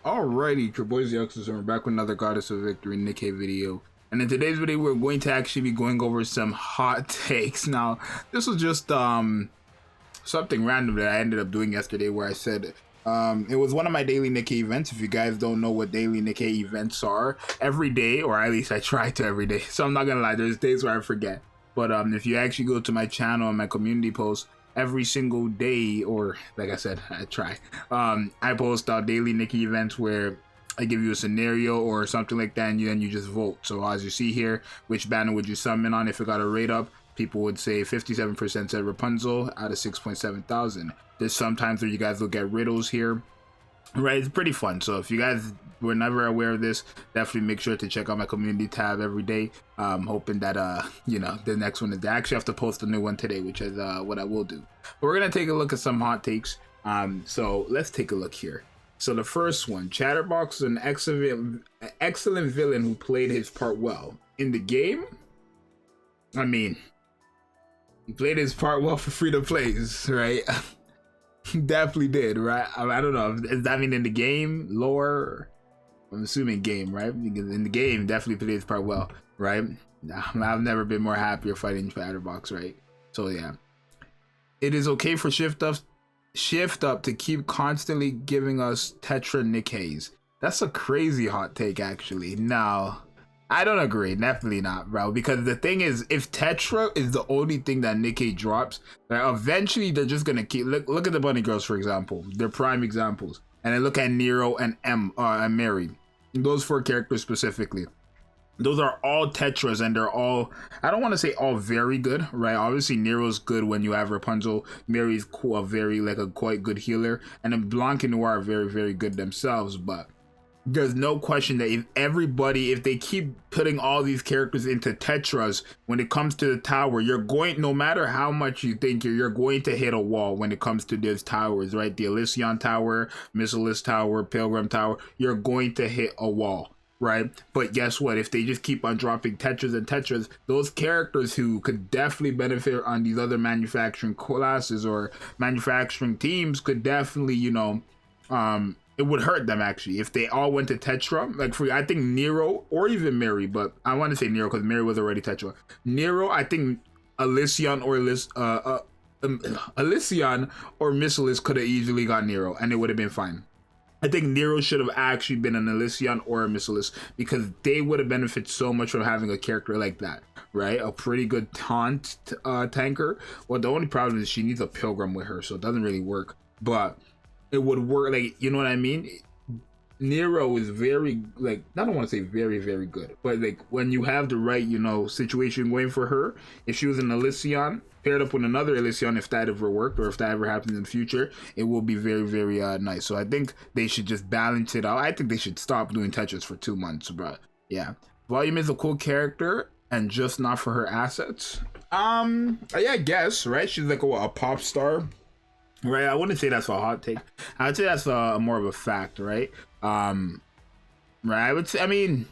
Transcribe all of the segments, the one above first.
Alrighty, it's your boy Zxous, and we're back with another Goddess of Victory Nikke video. And in today's video, we're going to actually be going over some hot takes. Now, this was just something random that I ended up doing yesterday, where I said it was one of my daily Nikke events. If you guys don't know what daily Nikke events are, every day, or at least I try to every day. So I'm not gonna lie, there's days where I forget. But if you actually go to my channel and my community post, every single day, or like I said, I try. I post out daily Nikke events where I give you a scenario or something like that, and then you just vote. So as you see here, which banner would you summon on if it got a rate up? People would say 57% said Rapunzel out of 6.7 thousand. There's sometimes where you guys look at riddles here, right? It's pretty fun. So if you guys were never aware of this, definitely make sure to check out my community tab every day. Hoping that you know, the next one is, I actually have to post a new one today, which is what I will do. But we're gonna take a look at some hot takes. So let's take a look here. So the first one, Chatterbox is an excellent villain who played his part well in the game. I mean, he played his part well for free to plays, right? Definitely did, right? I don't know. Does that mean in the game, lore? I'm assuming game, right? Because in the game, definitely played his part well, right? I've never been more happier fighting Chatterbox, right? So yeah, it is okay for Shift Up to keep constantly giving us Tetra Nikkes. That's a crazy hot take, actually. No, I don't agree. Definitely not, bro. Because the thing is, if Tetra is the only thing that Nikke drops, right, eventually they're just gonna keep. Look at the Bunny Girls, for example. They're prime examples. And then look at Nero and and Mary. Those four characters specifically. Those are all Tetras, and they're all, I don't want to say all very good, right? Obviously Nero's good when you have Rapunzel. Mary's cool, a quite good healer, and then Blanc and Noir are very, very good themselves. But there's no question that if they keep putting all these characters into Tetras, when it comes to the tower, you're going, no matter how much you think you're going to hit a wall when it comes to these towers, right? The Elysion Tower, Missilus Tower, Pilgrim Tower, you're going to hit a wall, right? But guess what? If they just keep on dropping Tetras and Tetras, those characters who could definitely benefit on these other manufacturing classes or manufacturing teams could definitely, you know, it would hurt them actually if they all went to Tetra. Like for, I think Nero or even Mary, but I want to say Nero because Mary was already Tetra. Nero, I think Elysion or Elysion or Missilus could have easily got Nero and it would have been fine. I think Nero should have actually been an Elysion or a Missilus because they would have benefited so much from having a character like that, right? A pretty good taunt tanker. Well, the only problem is she needs a Pilgrim with her, so it doesn't really work. But it would work, like, you know what I mean? Nero is very, like, I don't want to say very, very good, but like when you have the right, you know, situation going for her, if she was an Elysion paired up with another Elysion, if that ever worked or if that ever happens in the future, it will be very, very nice. So I think they should just balance it out. I think they should stop doing Tetris for 2 months, bro. Yeah, Volume is a cool character and just not for her assets. Yeah, I guess, right? She's like a pop star. Right, I wouldn't say that's a hot take. I would say that's more of a fact, right? Right, I would say, I mean,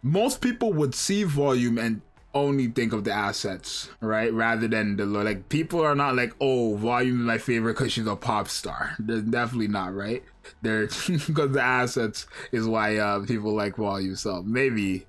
most people would see Volume and only think of the assets, right? Rather than the, like, people are not like, oh, Volume is my favorite because she's a pop star. They're definitely not, right? They're because the assets is why people like Volume. So maybe,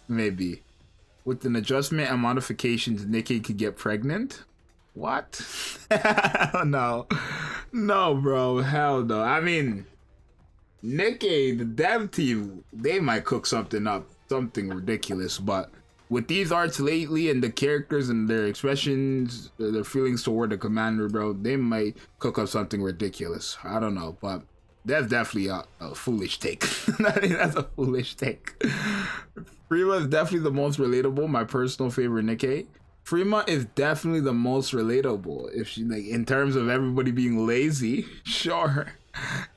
maybe with an adjustment and modifications, Nikke could get pregnant. What? No, bro, hell no. I mean, Nikke, the dev team, they might cook something up, something ridiculous. But with these arts lately and the characters and their expressions, their feelings toward the commander, bro, they might cook up something ridiculous. I don't know, but that's definitely a foolish take. That's a foolish take. Prima is definitely the most relatable, my personal favorite Nikke. Frima is definitely the most relatable. If she, like, in terms of everybody being lazy, sure.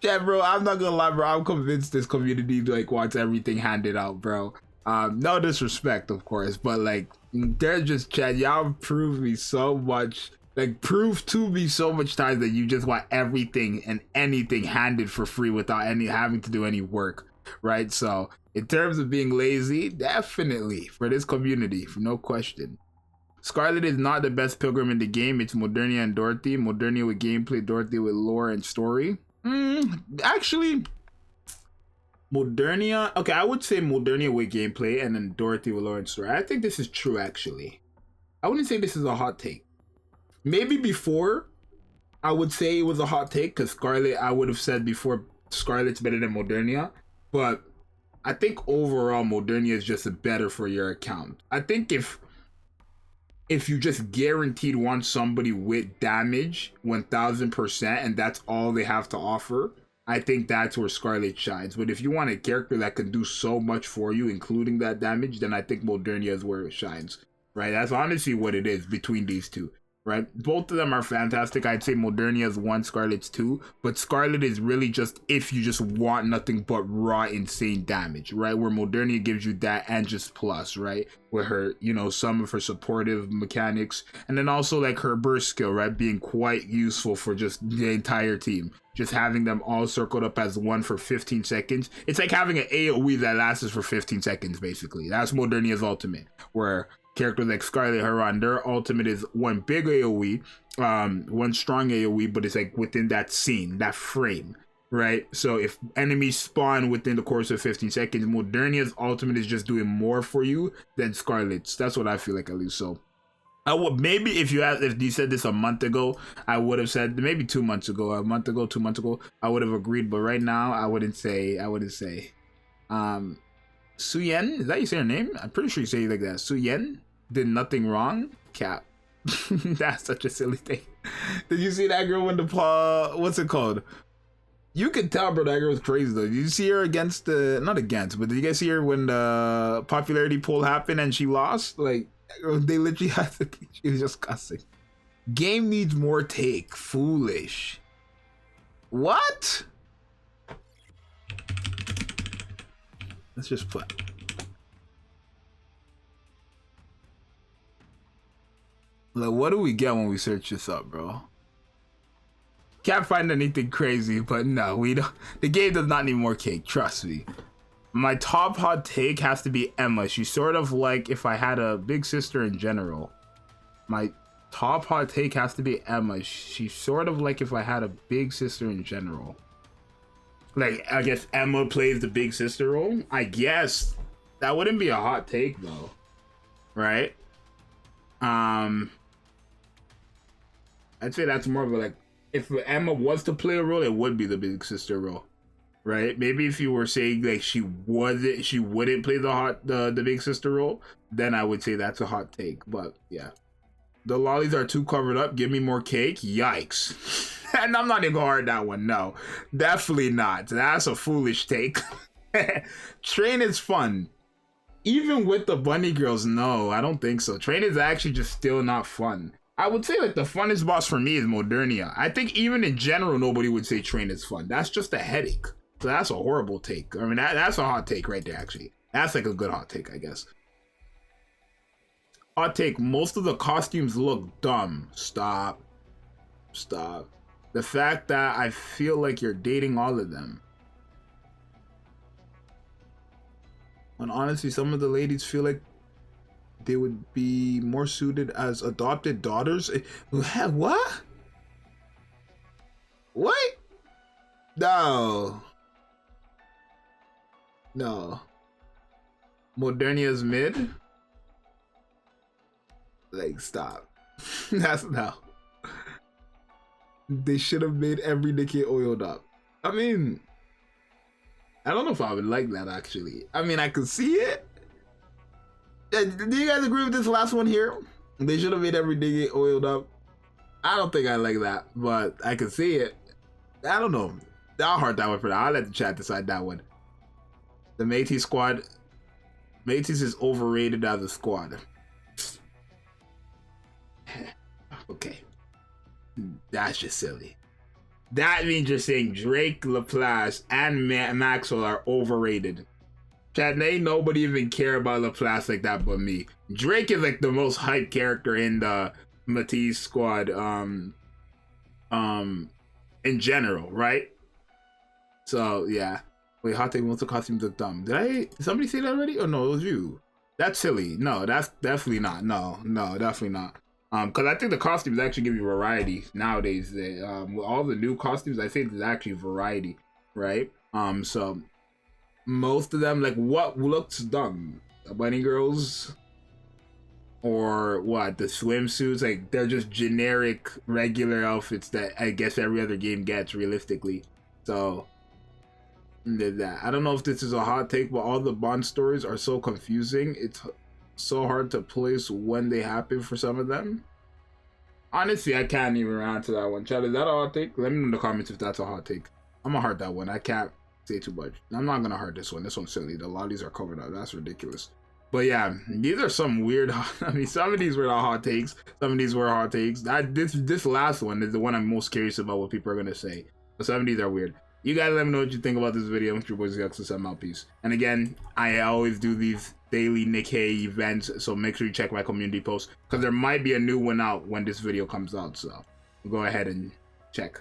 Yeah, bro, I'm not gonna lie, bro. I'm convinced this community like wants everything handed out, bro. No disrespect, of course, but like, they're just chat. Y'all prove me so much, like, prove to me so much times that you just want everything and anything handed for free without having to do any work, right? So, in terms of being lazy, definitely for this community, for no question. Scarlet is not the best Pilgrim in the game. It's Modernia and Dorothy. Modernia with gameplay, Dorothy with lore and story. Actually, Modernia. Okay, I would say Modernia with gameplay, and then Dorothy with Lauren's story. I think this is true. Actually, I wouldn't say this is a hot take. Maybe before, I would say it was a hot take because Scarlet. I would have said before Scarlet's better than Modernia, but I think overall Modernia is just better for your account. I think if you just guaranteed want somebody with damage 1000% and that's all they have to offer, I think that's where Scarlet shines. But if you want a character that can do so much for you, including that damage, then I think Modernia is where it shines, right? That's honestly what it is between these two, right? Both of them are fantastic. I'd say Modernia is 1, Scarlet's 2, but Scarlet is really just if you just want nothing but raw insane damage, right? Where Modernia gives you that and just plus, right? With her, you know, some of her supportive mechanics, and then also like her burst skill, right? Being quite useful for just the entire team. Just having them all circled up as one for 15 seconds. It's like having an AoE that lasts for 15 seconds, basically. That's Modernia's ultimate, where characters like Scarlet Heron, their ultimate is one big AoE, one strong AoE, but it's like within that scene, that frame, right? So if enemies spawn within the course of 15 seconds, Modernia's ultimate is just doing more for you than Scarlet's. That's what I feel like, at least. So I would maybe if you said this a month ago, I would have said maybe 2 months ago, a month ago, 2 months ago, I would have agreed. But right now, I wouldn't say. Suyen, is that you say her name? I'm pretty sure you say it like that. Suyen did nothing wrong. Cap. That's such a silly thing. Did you see that girl when the what's it called? You could tell, bro, that girl was crazy though. Did you see her against the not against, but did you guys see her when the popularity poll happened and she lost? Like they literally had to. She was just cussing. Game needs more take. Foolish. What? Let's just play. Like, what do we get when we search this up, bro? Can't find anything crazy, but no, we don't. The game does not need more cake. Trust me. My top hot take has to be Emma. She's sort of like if I had a big sister in general. My top hot take has to be Emma. She's sort of like if I had a big sister in general. Like, I guess Emma plays the big sister role. I guess that wouldn't be a hot take though, right? I'd say that's more of a like if Emma was to play a role, it would be the big sister role, right? Maybe if you were saying like she wouldn't play the big sister role, then I would say that's a hot take. But yeah, the lollies are too covered up. Give me more cake. Yikes. And I'm not even gonna hard that one. No, definitely not. That's a foolish take. Train is fun. Even with the bunny girls, no, I don't think so. Train is actually just still not fun. I would say like the funnest boss for me is Modernia. I think even in general, nobody would say Train is fun. That's just a headache. So that's a horrible take. I mean, that's a hot take right there, actually. That's like a good hot take, I guess. Hot take, most of the costumes look dumb. Stop. Stop. The fact that I feel like you're dating all of them. When honestly, some of the ladies feel like they would be more suited as adopted daughters. What? What? No. No. Modernia's mid? Like, stop. That's no. They should have made every Nikke oiled up. I mean, I don't know if I would like that actually. I mean, I could see it. Do you guys agree with this last one here? They should have made every Nikke oiled up. I don't think I like that, but I can see it. I don't know. I'll heart that one for that. I'll let the chat decide that one. The Métis squad. Métis is overrated as a squad. Okay. That's just silly. That means you're saying Drake, Laplace, and Maxwell are overrated. Chat, ain't nobody even care about Laplace like that but me. Drake is like the most hyped character in the Métis squad, in general, right? So yeah. Wait, hot take, most of the costumes look dumb. Did somebody say that already? Or no, it was you. That's silly. No, that's definitely not. No, definitely not. Because I think the costumes actually give you variety nowadays. With all the new costumes, I think there's actually variety, right? So most of them, like, what looks dumb? The bunny girls, or what, the swimsuits, like, they're just generic regular outfits that I guess every other game gets realistically. So that, I don't know if this is a hot take, but all the Bond stories are so confusing. It's so hard to place when they happen for some of them. Honestly, I can't even answer that one. Chad, is that a hot take? Let me know in the comments if that's a hot take. I'm gonna heart that one. I can't say too much. I'm not gonna heart this one. This one's silly. The lollies are covered up. That's ridiculous. But yeah, these are some weird. I mean, some of these were not hot takes. Some of these were hot takes. This last one is the one I'm most curious about what people are gonna say. But some of these are weird. You guys let me know what you think about this video. It's your boy Zxous. I'm out. Peace. And again, I always do these daily Nikke events, so make sure you check my community posts because there might be a new one out when this video comes out. So go ahead and check.